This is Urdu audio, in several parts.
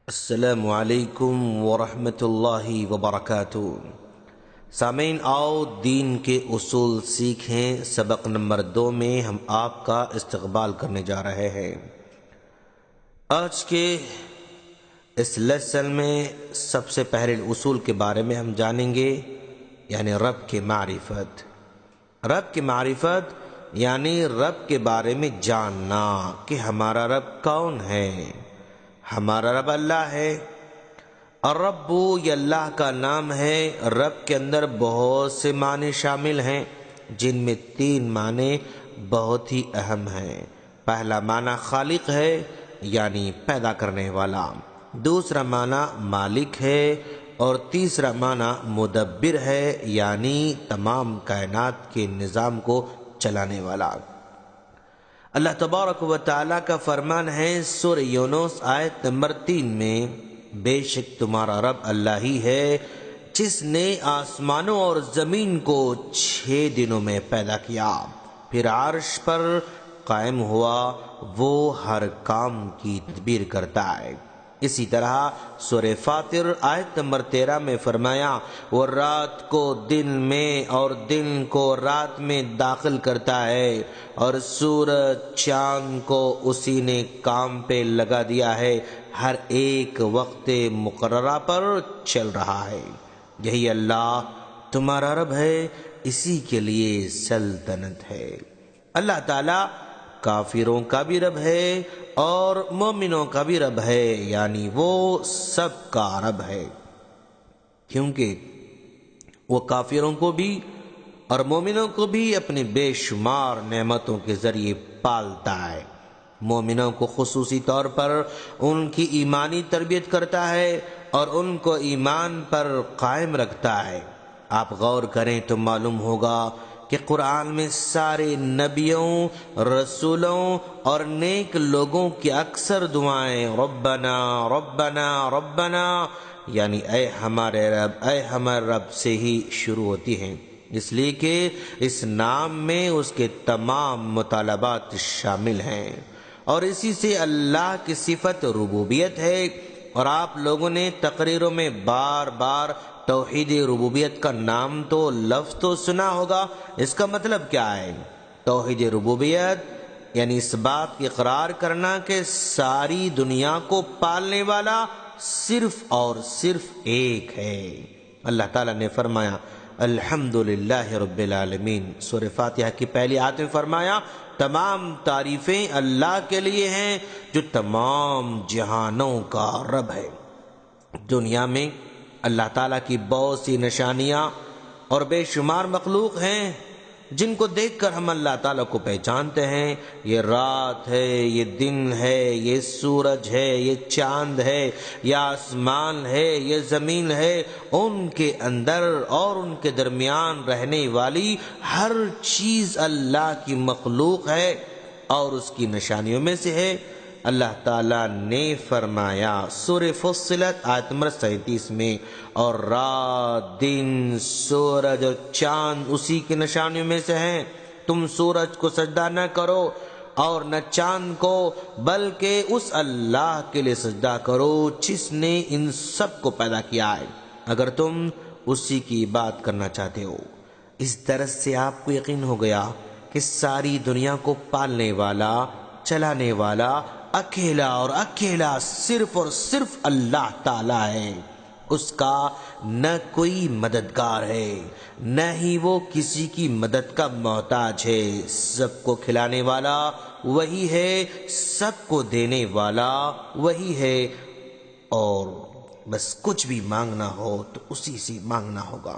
السلام علیکم ورحمۃ اللہ وبرکاتہ۔ سامعین، آؤ دین کے اصول سیکھیں۔ سبق نمبر 2 میں ہم آپ کا استقبال کرنے جا رہے ہیں۔ آج کے اس لیسن میں سب سے پہلے اصول کے بارے میں ہم جانیں گے، یعنی رب کی معرفت۔ رب کی معرفت یعنی رب کے بارے میں جاننا کہ ہمارا رب کون ہے۔ ہمارا رب اللہ ہے، اور رب یہ اللہ کا نام ہے۔ رب کے اندر بہت سے معنی شامل ہیں، جن میں 3 معنی بہت ہی اہم ہیں۔ پہلا معنی خالق ہے، یعنی پیدا کرنے والا۔ دوسرا معنی مالک ہے، اور تیسرا معنی مدبر ہے، یعنی تمام کائنات کے نظام کو چلانے والا۔ اللہ تبارک و تعالیٰ کا فرمان ہے سورہ یونس آیت نمبر 3 میں، بے شک تمہارا رب اللہ ہی ہے جس نے آسمانوں اور زمین کو 6 دنوں میں پیدا کیا، پھر عرش پر قائم ہوا، وہ ہر کام کی تدبیر کرتا ہے۔ اسی طرح سورہ فاطر آیت نمبر 13 میں فرمایا، وہ رات کو دن میں اور دن کو رات میں داخل کرتا ہے، اور سورج چاند کو اسی نے کام پہ لگا دیا ہے، ہر ایک وقت مقررہ پر چل رہا ہے۔ یہی اللہ تمہارا رب ہے، اسی کے لیے سلطنت ہے۔ اللہ تعالی کافروں کا بھی رب ہے اور مومنوں کا بھی رب ہے، یعنی وہ سب کا رب ہے، کیونکہ وہ کافروں کو بھی اور مومنوں کو بھی اپنی بے شمار نعمتوں کے ذریعے پالتا ہے۔ مومنوں کو خصوصی طور پر ان کی ایمانی تربیت کرتا ہے اور ان کو ایمان پر قائم رکھتا ہے۔ آپ غور کریں تو معلوم ہوگا کہ قرآن میں سارے نبیوں، رسولوں اور نیک لوگوں کی اکثر دعائیں ربنا ربنا ربنا، یعنی اے ہمارے رب سے ہی شروع ہوتی ہیں، اس لیے کہ اس نام میں اس کے تمام مطالبات شامل ہیں، اور اسی سے اللہ کی صفت ربوبیت ہے۔ اور آپ لوگوں نے تقریروں میں بار بار توحید ربوبیت کا نام تو لفظ تو سنا ہوگا، اس کا مطلب کیا ہے؟ توحید ربوبیت یعنی اس بات کی اقرار کرنا کہ ساری دنیا کو پالنے والا صرف اور صرف ایک ہے۔ اللہ تعالیٰ نے فرمایا الحمدللہ رب العالمین، سورہ فاتحہ کی پہلی آیت میں فرمایا تمام تعریفیں اللہ کے لیے ہیں جو تمام جہانوں کا رب ہے۔ دنیا میں اللہ تعالیٰ کی بہت سی نشانیاں اور بے شمار مخلوق ہیں جن کو دیکھ کر ہم اللہ تعالیٰ کو پہچانتے ہیں۔ یہ رات ہے، یہ دن ہے، یہ سورج ہے، یہ چاند ہے، یہ آسمان ہے، یہ زمین ہے، ان کے اندر اور ان کے درمیان رہنے والی ہر چیز اللہ کی مخلوق ہے اور اس کی نشانیوں میں سے ہے۔ اللہ تعالیٰ نے فرمایا سورہ فصلت آیت نمبر 37 میں، اور رات، دن، سورج اور چاند اسی کی نشانیوں میں سے ہیں، تم سورج کو سجدہ نہ کرو اور نہ چاند کو، بلکہ اس اللہ کے لیے سجدہ کرو جس نے ان سب کو پیدا کیا ہے، اگر تم اسی کی بات کرنا چاہتے ہو۔ اس درس سے آپ کو یقین ہو گیا کہ ساری دنیا کو پالنے والا، چلانے والا اکیلا اور اکیلا صرف اور صرف اللہ تعالی ہے۔ اس کا نہ کوئی مددگار ہے، نہ ہی وہ کسی کی مدد کا محتاج ہے۔ سب کو کھلانے والا وہی ہے، سب کو دینے والا وہی ہے، اور بس کچھ بھی مانگنا ہو تو اسی سے مانگنا ہوگا۔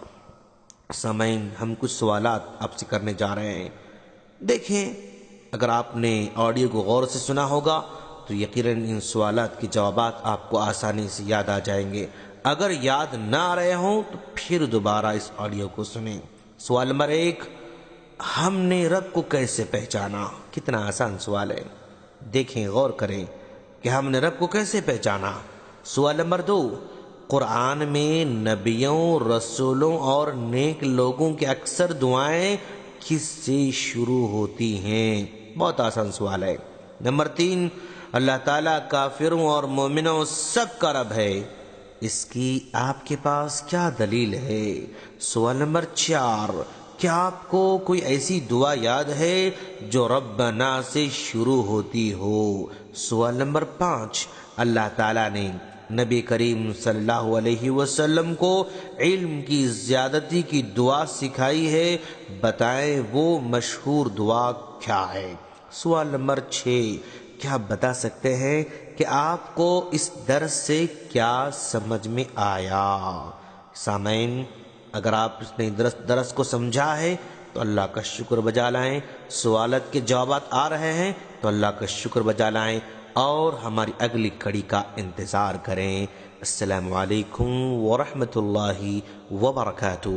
سامعین، ہم کچھ سوالات آپ سے کرنے جا رہے ہیں۔ دیکھیں، اگر آپ نے آڈیو کو غور سے سنا ہوگا تو یقیناً ان سوالات کے جوابات آپ کو آسانی سے یاد آ جائیں گے۔ اگر یاد نہ آ رہے ہوں تو پھر دوبارہ اس آڈیو کو سنیں۔ سوال نمبر 1، ہم نے رب کو کیسے پہچانا؟ کتنا آسان سوال ہے، دیکھیں غور کریں کہ ہم نے رب کو کیسے پہچانا۔ سوال نمبر 2، قرآن میں نبیوں، رسولوں اور نیک لوگوں کی اکثر دعائیں کس سے شروع ہوتی ہیں؟ بہت آسان سوال ہے۔ نمبر 3، اللہ تعالیٰ کافروں اور مومنوں سب کا رب ہے، اس کی آپ کے پاس کیا دلیل ہے؟ سوال نمبر 4، کیا آپ کو کوئی ایسی دعا یاد ہے جو ربنا سے شروع ہوتی ہو؟ سوال نمبر 5، اللہ تعالیٰ نے نبی کریم صلی اللہ علیہ وسلم کو علم کی زیادتی کی دعا سکھائی ہے، بتائیں وہ مشہور دعا کیا ہے؟ سوال نمبر 6، کیا آپ بتا سکتے ہیں کہ آپ کو اس درس سے کیا سمجھ میں آیا؟ سامعین، اگر آپ اس نے درس کو سمجھا ہے تو اللہ کا شکر بجا لائیں، سوالات کے جوابات آ رہے ہیں تو اللہ کا شکر بجا لائیں اور ہماری اگلی کڑی کا انتظار کریں۔ السلام علیکم ورحمۃ اللہ وبرکاتہ۔